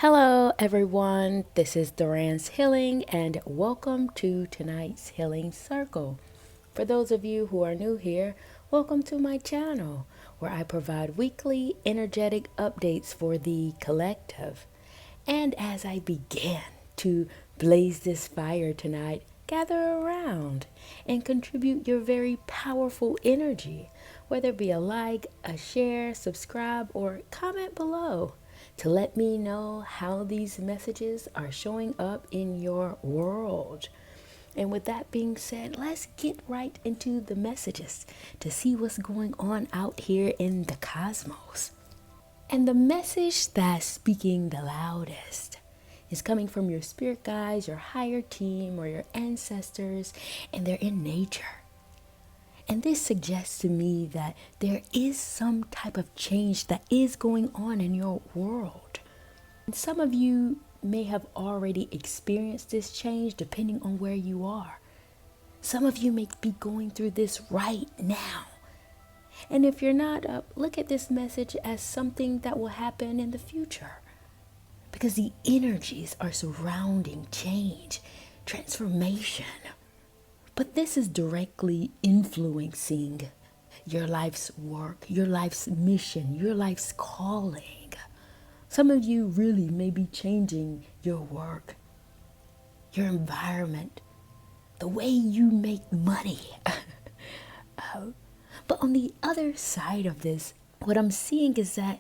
Hello, everyone. This is Duran's Healing, and welcome to tonight's Healing Circle. For those of you who are new here, welcome to my channel, where I provide weekly energetic updates for the collective. And as I begin to blaze this fire tonight, gather around and contribute your very powerful energy, whether it be a like, a share, subscribe, or comment below to let me know how these messages are showing up in your world. And with that being said, let's get right into the messages to see what's going on out here in the cosmos. And the message that's speaking the loudest is coming from your spirit guides, your higher team, or your ancestors, and they're in nature. And this suggests to me that there is some type of change that is going on in your world. And some of you may have already experienced this change depending on where you are. Some of you may be going through this right now. And if you're not, look at this message as something that will happen in the future. Because the energies are surrounding change, transformation. But this is directly influencing your life's work, your life's mission, your life's calling. Some of you really may be changing your work, your environment, the way you make money. But on the other side of this, what I'm seeing is that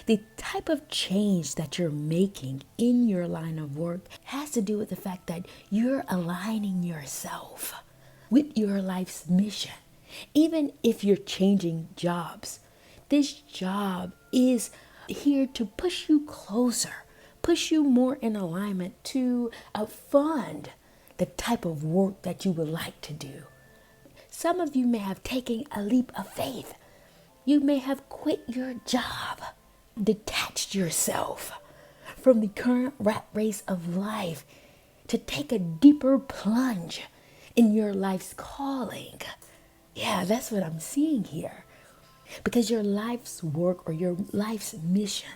the type of change that you're making in your line of work has to do with the fact that you're aligning yourself with your life's mission. Even if you're changing jobs, this job is here to push you closer, push you more in alignment to fund the type of work that you would like to do. Some of you may have taken a leap of faith. You may have quit your job, detached yourself from the current rat race of life to take a deeper plunge in your life's calling. Yeah, that's what I'm seeing here. Because your life's work or your life's mission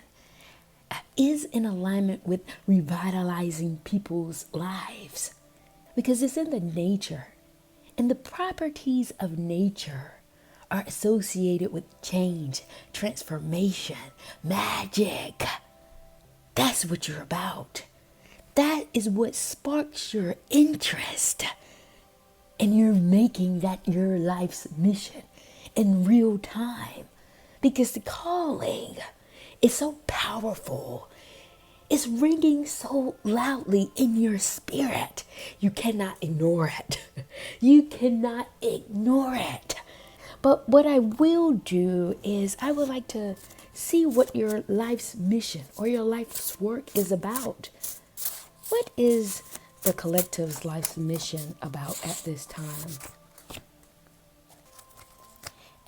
is in alignment with revitalizing people's lives. Because it's in the nature. And the properties of nature are associated with change, transformation, magic. That's what you're about. That is what sparks your interest. And you're making that your life's mission in real time. Because the calling is so powerful. It's ringing so loudly in your spirit. You cannot ignore it. You cannot ignore it. But what I will do is I would like to see what your life's mission or your life's work is about. What is the collective's life's mission about at this time?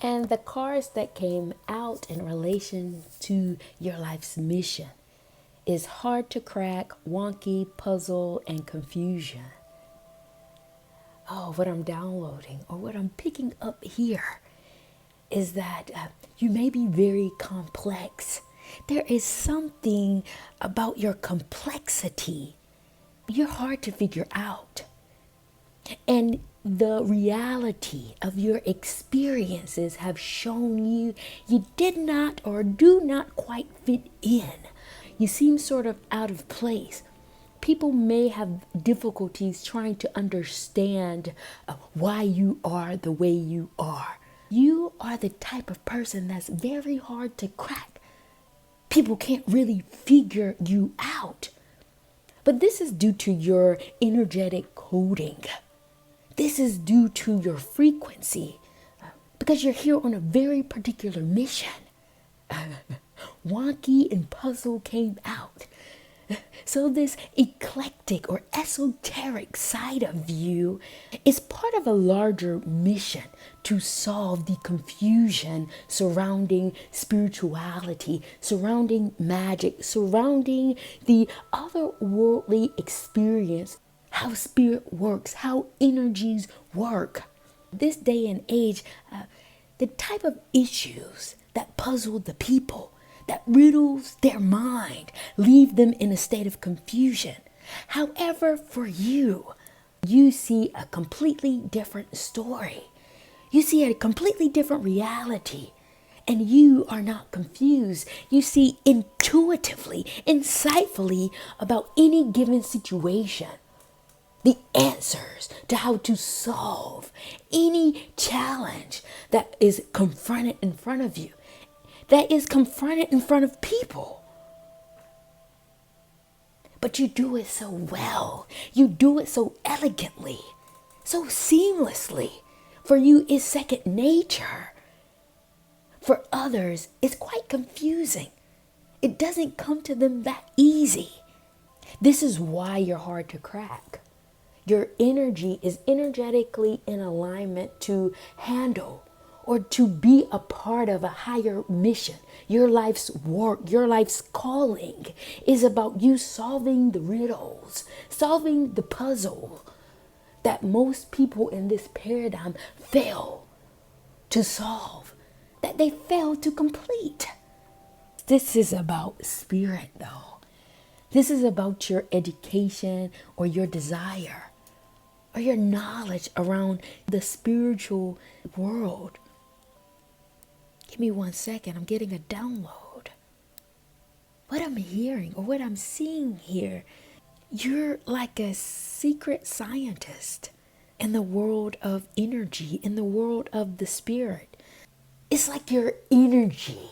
And the cards that came out in relation to your life's mission is hard to crack, wonky, puzzle, and confusion. Oh, what I'm downloading or what I'm picking up here is that you may be very complex. There is something about your complexity. You're hard to figure out. And the reality of your experiences have shown you did not or do not quite fit in. You seem sort of out of place. People may have difficulties trying to understand why you are the way you are. You are the type of person that's very hard to crack. People can't really figure you out. But this is due to your energetic coding. This is due to your frequency because you're here on a very particular mission. Wonky and puzzle came out. So this eclectic or esoteric side of you is part of a larger mission to solve the confusion surrounding spirituality, surrounding magic, surrounding the otherworldly experience, how spirit works, how energies work. This day and age, the type of issues that puzzle the people that riddles their mind, leave them in a state of confusion. However, for you, you see a completely different story. You see a completely different reality. And you are not confused. You see intuitively, insightfully about any given situation. The answers to how to solve any challenge that is confronted in front of you, that is confronted in front of people. But you do it so well. You do it so elegantly, so seamlessly. For you, it's second nature. For others, it's quite confusing. It doesn't come to them that easy. This is why you're hard to crack. Your energy is energetically in alignment to handle or to be a part of a higher mission. Your life's work, your life's calling is about you solving the riddles, solving the puzzle that most people in this paradigm fail to solve, that they fail to complete. This is about spirit, though. This is about your education or your desire or your knowledge around the spiritual world. Give me 1 second. I'm getting a download. What I'm hearing or what I'm seeing here, you're like a secret scientist in the world of energy, in the world of the spirit. It's like your energy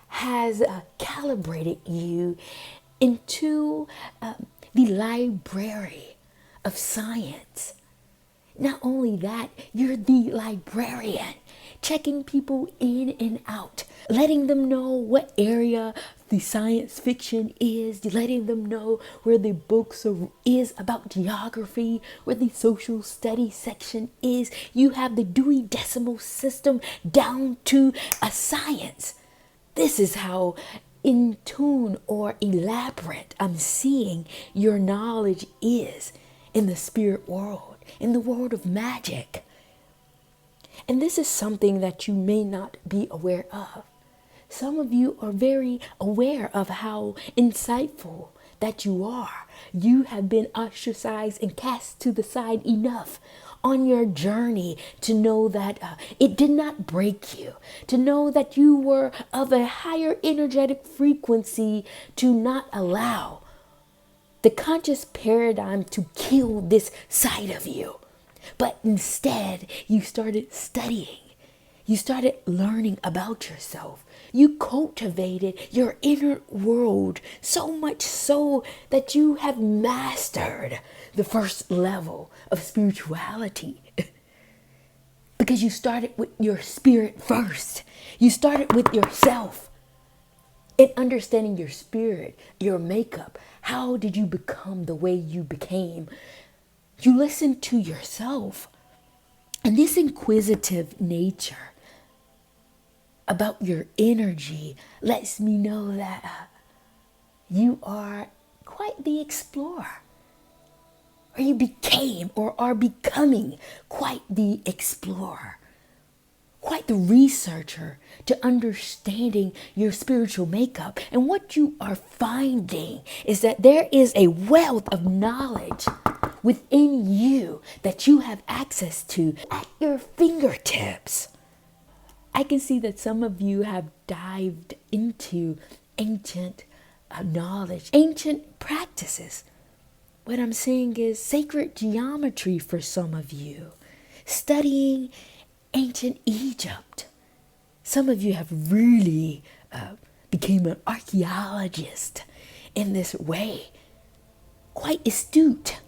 has calibrated you into the library of science. Not only that, you're the librarian, checking people in and out, letting them know what area the science fiction is, letting them know where the books is about geography, where the social studies section is. You have the Dewey Decimal System down to a science. This is how in tune or elaborate I'm seeing your knowledge is in the spirit world, in the world of magic. And this is something that you may not be aware of. Some of you are very aware of how insightful that you are. You have been ostracized and cast to the side enough on your journey to know that it did not break you, to know that you were of a higher energetic frequency, to not allow the conscious paradigm to kill this side of you. But instead, you started studying. You started learning about yourself. You cultivated your inner world so much so that you have mastered the first level of spirituality. Because you started with your spirit first. You started with yourself. In understanding your spirit, your makeup, how did you become the way you became? You listen to yourself. And this inquisitive nature about your energy lets me know that you are quite the explorer. Or you became or are becoming quite the explorer. Quite the researcher to understanding your spiritual makeup. And what you are finding is that there is a wealth of knowledge within you that you have access to at your fingertips. I can see that some of you have dived into ancient knowledge, ancient practices. What I'm saying is sacred geometry for some of you, studying ancient Egypt. Some of you have really became an archaeologist in this way, quite astute,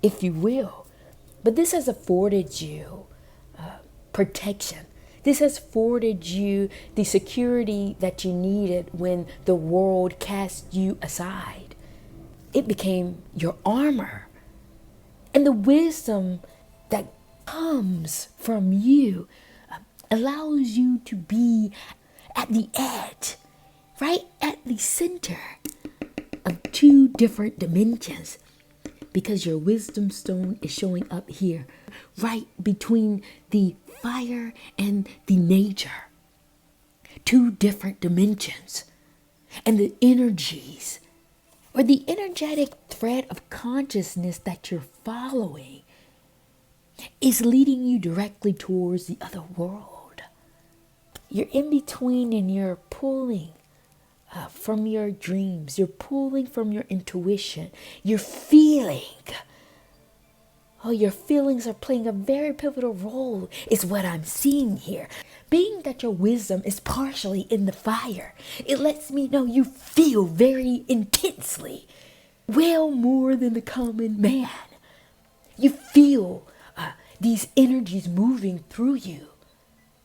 if you will. But this has afforded you protection. This has afforded you the security that you needed when the world cast you aside. It became your armor. And the wisdom that comes from you allows you to be at the edge, right at the center of two different dimensions, because your wisdom stone is showing up here, right between the fire and the nature. Two different dimensions. And the energies or the energetic thread of consciousness that you're following is leading you directly towards the other world. You're in between and you're pulling from your dreams. You're pulling from your intuition. You're feeling. Oh, your feelings are playing a very pivotal role is what I'm seeing here. Being that your wisdom is partially in the fire, it lets me know you feel very intensely, well more than the common man. You feel these energies moving through you.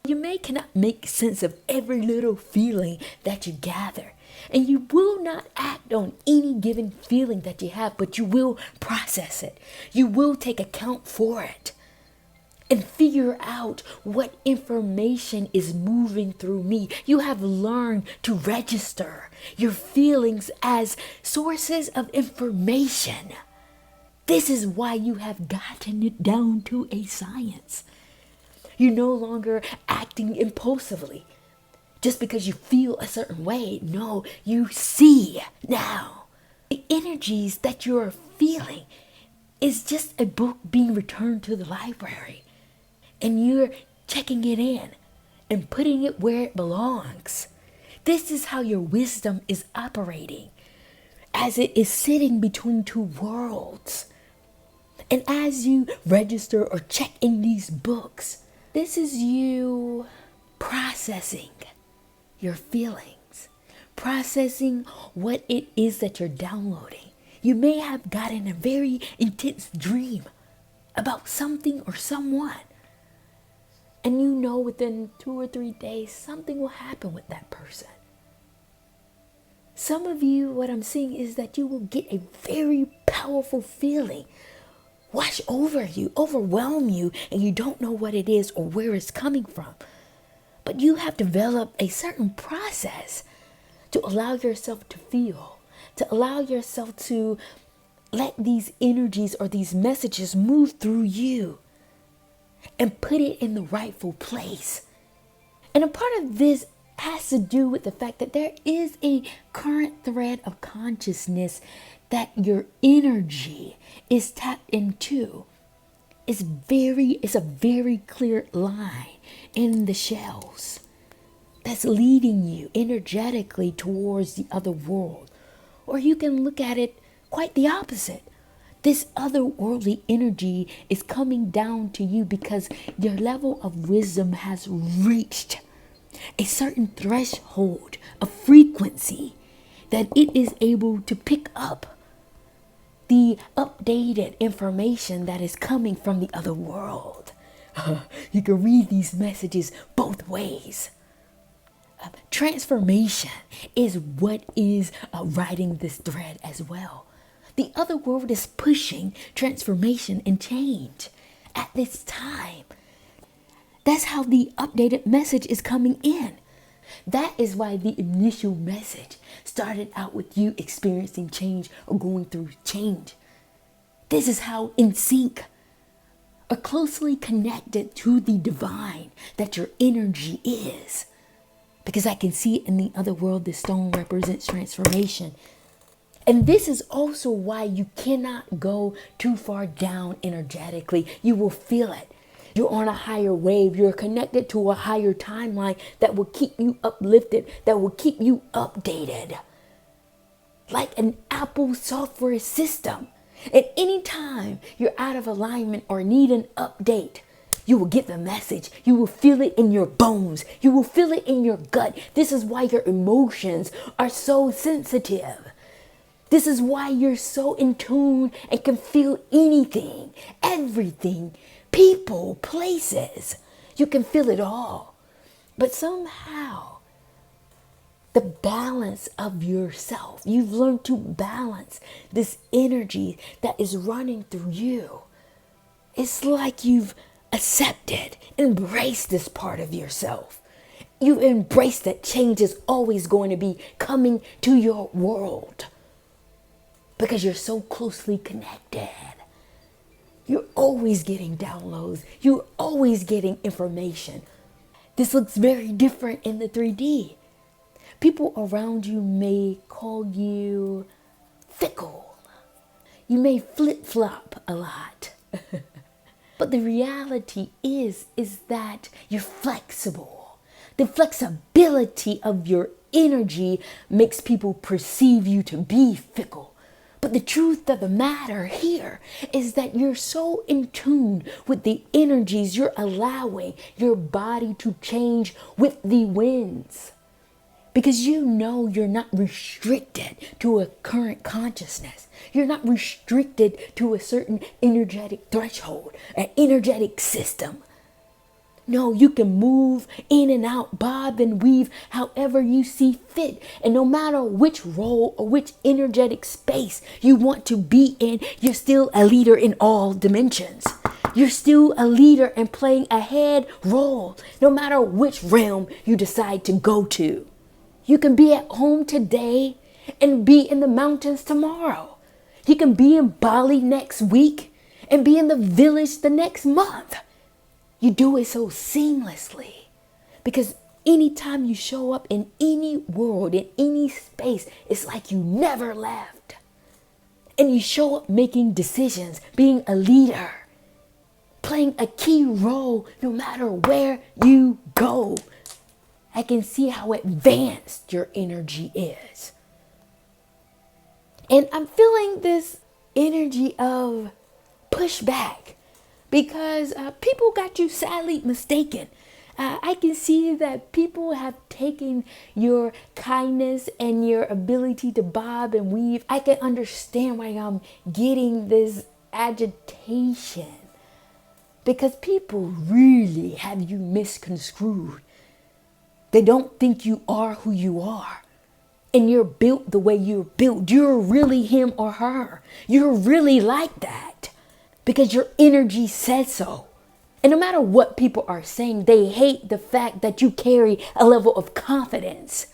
You cannot make sense of every little feeling that you gather. And you will not act on any given feeling that you have, but you will process it. You will take account for it and figure out what information is moving through me. You have learned to register your feelings as sources of information. This is why you have gotten it down to a science. You're no longer acting impulsively just because you feel a certain way. No, you see now. The energies that you're feeling is just a book being returned to the library. And you're checking it in and putting it where it belongs. This is how your wisdom is operating as it is sitting between two worlds. And as you register or check in these books, this is you processing your feelings, processing what it is that you're downloading. You may have gotten a very intense dream about something or someone. And you know within 2 or 3 days, something will happen with that person. Some of you, what I'm seeing is that you will get a very powerful feeling wash over you, overwhelm you, and you don't know what it is or where it's coming from. But you have developed a certain process to allow yourself to feel, to allow yourself to let these energies or these messages move through you and put it in the rightful place. And a part of this has to do with the fact that there is a current thread of consciousness that your energy is tapped into. It's a very clear line in the shells that's leading you energetically towards the other world. Or you can look at it quite the opposite. This otherworldly energy is coming down to you because your level of wisdom has reached a certain threshold of frequency that it is able to pick up the updated information that is coming from the other world. You can read these messages both ways. Transformation is what is riding this thread as well. The other world is pushing transformation and change at this time. That's how the updated message is coming in. That is why the initial message started out with you experiencing change or going through change. This is how in sync or closely connected to the divine that your energy is. Because I can see it in the other world, the stone represents transformation. And this is also why you cannot go too far down energetically. You will feel it. You're on a higher wave. You're connected to a higher timeline that will keep you uplifted, that will keep you updated. Like an Apple software system. At any time you're out of alignment or need an update, you will get the message. You will feel it in your bones. You will feel it in your gut. This is why your emotions are so sensitive. This is why you're so in tune and can feel anything, everything, people, places. You can feel it all. But somehow, the balance of yourself, you've learned to balance this energy that is running through you. It's like you've accepted, embraced this part of yourself. You've embraced that change is always going to be coming to your world. Because you're so closely connected. You're always getting downloads. You're always getting information. This looks very different in the 3D. People around you may call you fickle. You may flip-flop a lot. But the reality is that you're flexible. The flexibility of your energy makes people perceive you to be fickle. But the truth of the matter here is that you're so in tune with the energies, you're allowing your body to change with the winds. Because you know you're not restricted to a current consciousness. You're not restricted to a certain energetic threshold, an energetic system. No, you can move in and out, bob and weave however you see fit. And no matter which role or which energetic space you want to be in, you're still a leader in all dimensions. You're still a leader and playing a head role, no matter which realm you decide to go to. You can be at home today and be in the mountains tomorrow. You can be in Bali next week and be in the village the next month. You do it so seamlessly because anytime you show up in any world, in any space, it's like you never left. And you show up making decisions, being a leader, playing a key role no matter where you go. I can see how advanced your energy is. And I'm feeling this energy of pushback because people got you sadly mistaken. I can see that people have taken your kindness and your ability to bob and weave. I can understand why I'm getting this agitation because people really have you misconstrued. They don't think you are who you are. And you're built the way you're built. You're really him or her. You're really like that because your energy says so. And no matter what people are saying, they hate the fact that you carry a level of confidence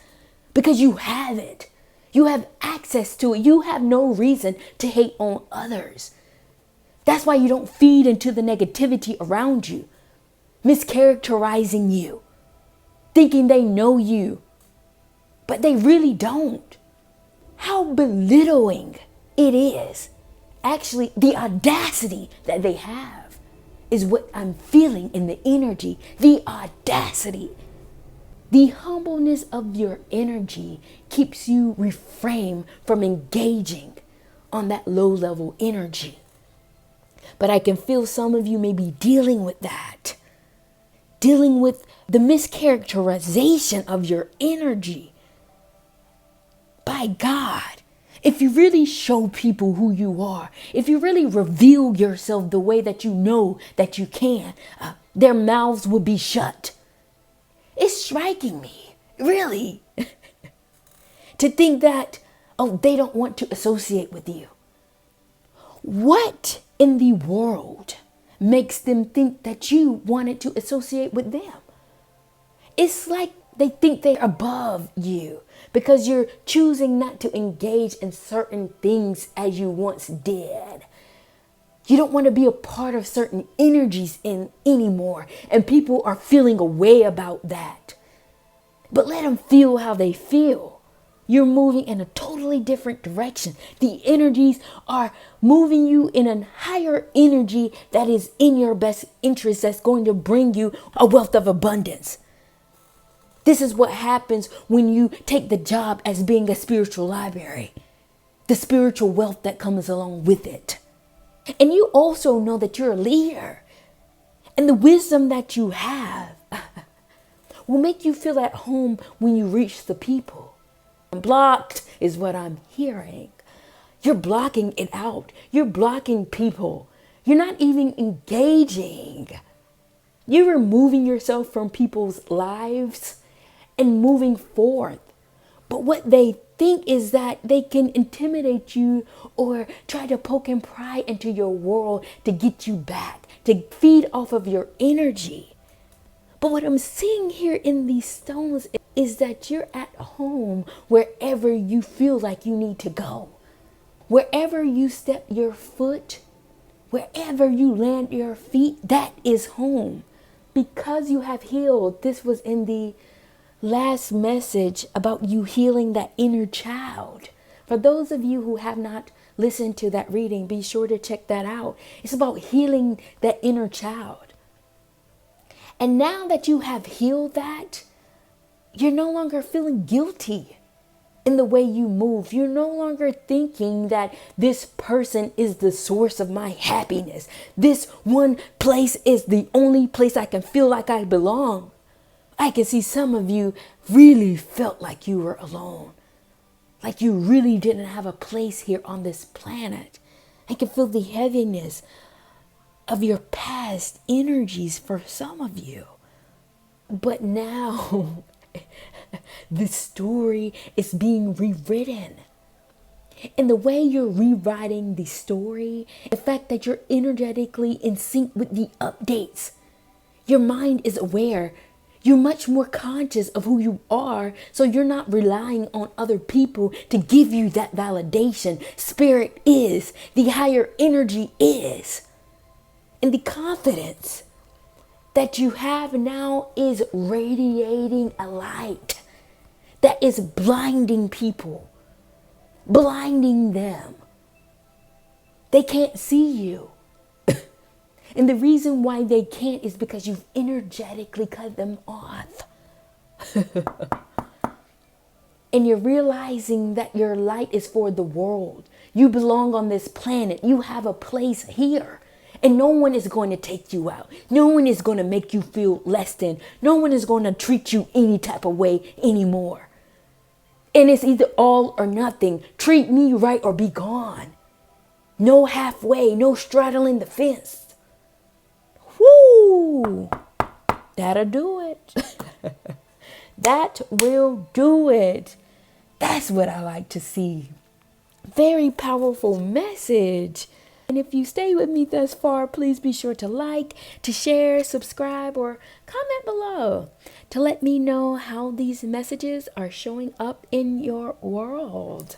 because you have it. You have access to it. You have no reason to hate on others. That's why you don't feed into the negativity around you, mischaracterizing you, thinking they know you, but they really don't. How belittling it is. Actually, the audacity that they have is what I'm feeling in the energy. The audacity. The humbleness of your energy keeps you refrained from engaging on that low level energy. But I can feel some of you may be dealing with that. Dealing with the mischaracterization of your energy. By God, if you really show people who you are, if you really reveal yourself the way that you know that you can, their mouths would be shut. It's striking me, really, to think that, they don't want to associate with you. What in the world makes them think that you wanted to associate with them? It's like they think they're above you because you're choosing not to engage in certain things as you once did. You don't want to be a part of certain energies anymore, and people are feeling a way about that. But let them feel how they feel. You're moving in a totally different direction. The energies are moving you in a higher energy that is in your best interest, that's going to bring you a wealth of abundance. This is what happens when you take the job as being a spiritual library, the spiritual wealth that comes along with it. And you also know that you're a leader, and the wisdom that you have will make you feel at home when you reach the people. Blocked is what I'm hearing. You're blocking it out. You're blocking people. You're not even engaging. You're removing yourself from people's lives and moving forth. But what they think is that they can intimidate you or try to poke and pry into your world to get you back, to feed off of your energy. But what I'm seeing here in these stones is that you're at home wherever you feel like you need to go. Wherever you step your foot, wherever you land your feet, that is home. Because you have healed. This was in the last message about you healing that inner child. For those of you who have not listened to that reading, be sure to check that out. It's about healing that inner child. And now that you have healed that, you're no longer feeling guilty in the way you move. You're no longer thinking that this person is the source of my happiness. This one place is the only place I can feel like I belong. I can see some of you really felt like you were alone, like you really didn't have a place here on this planet. I can feel the heaviness of your past energies for some of you. But now the story is being rewritten. And the way you're rewriting the story, the fact that you're energetically in sync with the updates, your mind is aware. You're much more conscious of who you are, so you're not relying on other people to give you that validation. Spirit is, the higher energy is. And the confidence that you have now is radiating a light that is blinding people, blinding them. They can't see you. And the reason why they can't is because you've energetically cut them off. And you're realizing that your light is for the world. You belong on this planet. You have a place here. And no one is going to take you out. No one is going to make you feel less than. No one is going to treat you any type of way anymore. And it's either all or nothing. Treat me right or be gone. No halfway. No straddling the fence. Woo! That'll do it. That will do it. That's what I like to see. Very powerful message. And if you stay with me thus far, please be sure to like, to share, subscribe, or comment below to let me know how these messages are showing up in your world.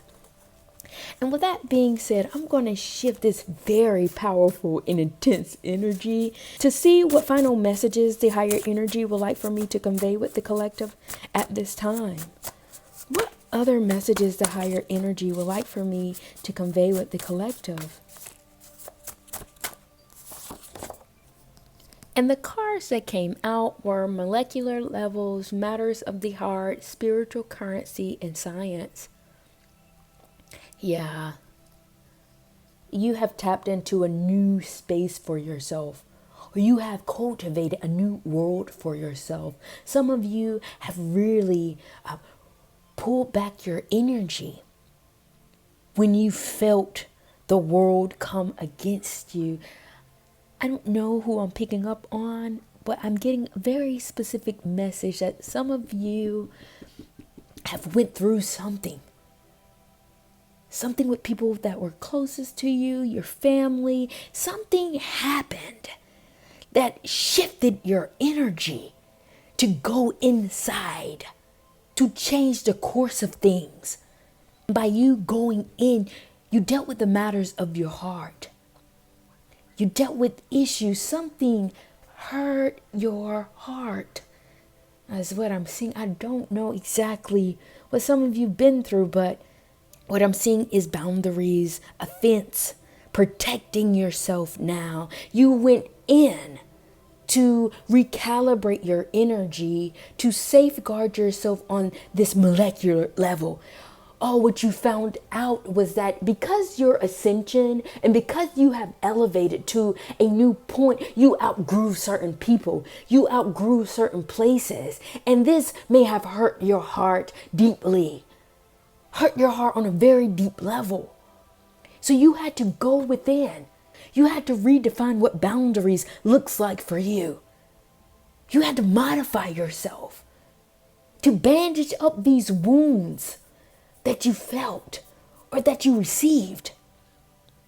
And with that being said, I'm going to shift this very powerful and intense energy to see what final messages the higher energy would like for me to convey with the collective at this time. What other messages the higher energy would like for me to convey with the collective? And the cards that came out were molecular levels, matters of the heart, spiritual currency, and science. Yeah, you have tapped into a new space for yourself, or you have cultivated a new world for yourself. Some of you have really pulled back your energy when you felt the world come against you. I don't know who I'm picking up on, but I'm getting a very specific message that some of you have went through something with people that were closest to you, your family. Something happened that shifted your energy to go inside, to change the course of things. By you going in, you dealt with the matters of your heart. You dealt with issues. Something hurt your heart. That's what I'm seeing. I don't know exactly what some of you have been through, but what I'm seeing is boundaries, a fence, protecting yourself now. You went in to recalibrate your energy, to safeguard yourself on this molecular level. Oh, what you found out was that because your ascension and because you have elevated to a new point, you outgrew certain people, you outgrew certain places, and this may have hurt your heart deeply. Hurt your heart on a very deep level. So you had to go within. You had to redefine what boundaries looks like for you. You had to modify yourself to bandage up these wounds that you felt or that you received.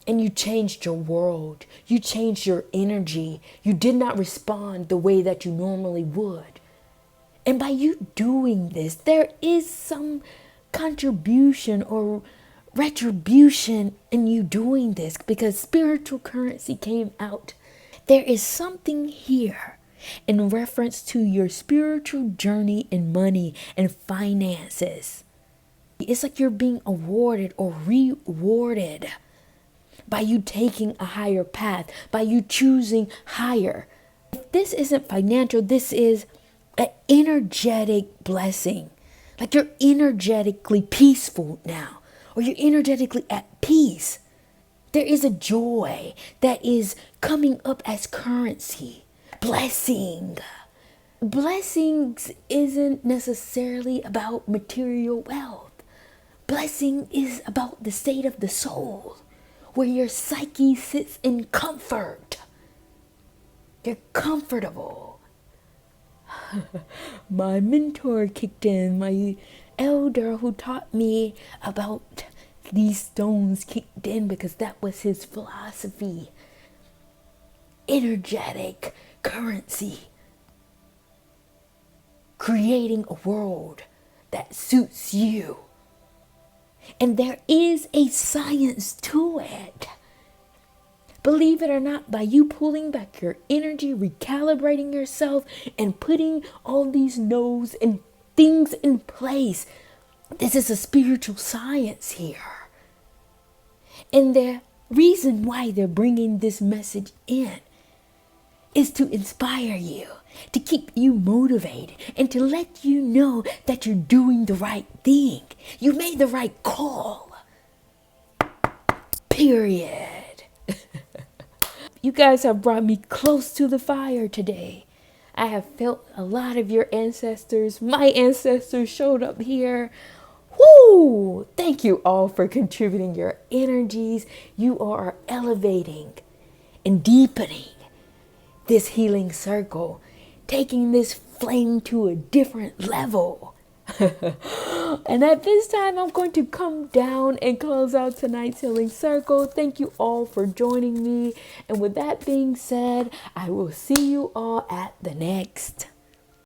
And you changed your world. You changed your energy. You did not respond the way that you normally would. And by you doing this, there is some contribution or retribution in you doing this, because spiritual currency came out. There is something here in reference to your spiritual journey in money and finances. It's like you're being awarded or rewarded by you taking a higher path, by you choosing higher. If this isn't financial, this is an energetic blessing. Like you're energetically peaceful now, or you're energetically at peace. There is a joy that is coming up as currency. Blessing. Blessings isn't necessarily about material wealth. Blessing is about the state of the soul, where your psyche sits in comfort. You're comfortable. My mentor kicked in, my elder who taught me about these stones kicked in because that was his philosophy. Energetic currency. Creating a world that suits you. And there is a science to it. Believe it or not, by you pulling back your energy, recalibrating yourself, and putting all these nodes and things in place, this is a spiritual science here. And the reason why they're bringing this message in is to inspire you, to keep you motivated, and to let you know that you're doing the right thing. You made the right call. Period. You guys have brought me close to the fire today. I have felt a lot of your ancestors. My ancestors showed up here. Woo! Thank you all for contributing your energies. You are elevating and deepening this healing circle, taking this flame to a different level. And at this time, I'm going to come down and close out tonight's healing circle. Thank you all for joining me. And with that being said, I will see you all at the next.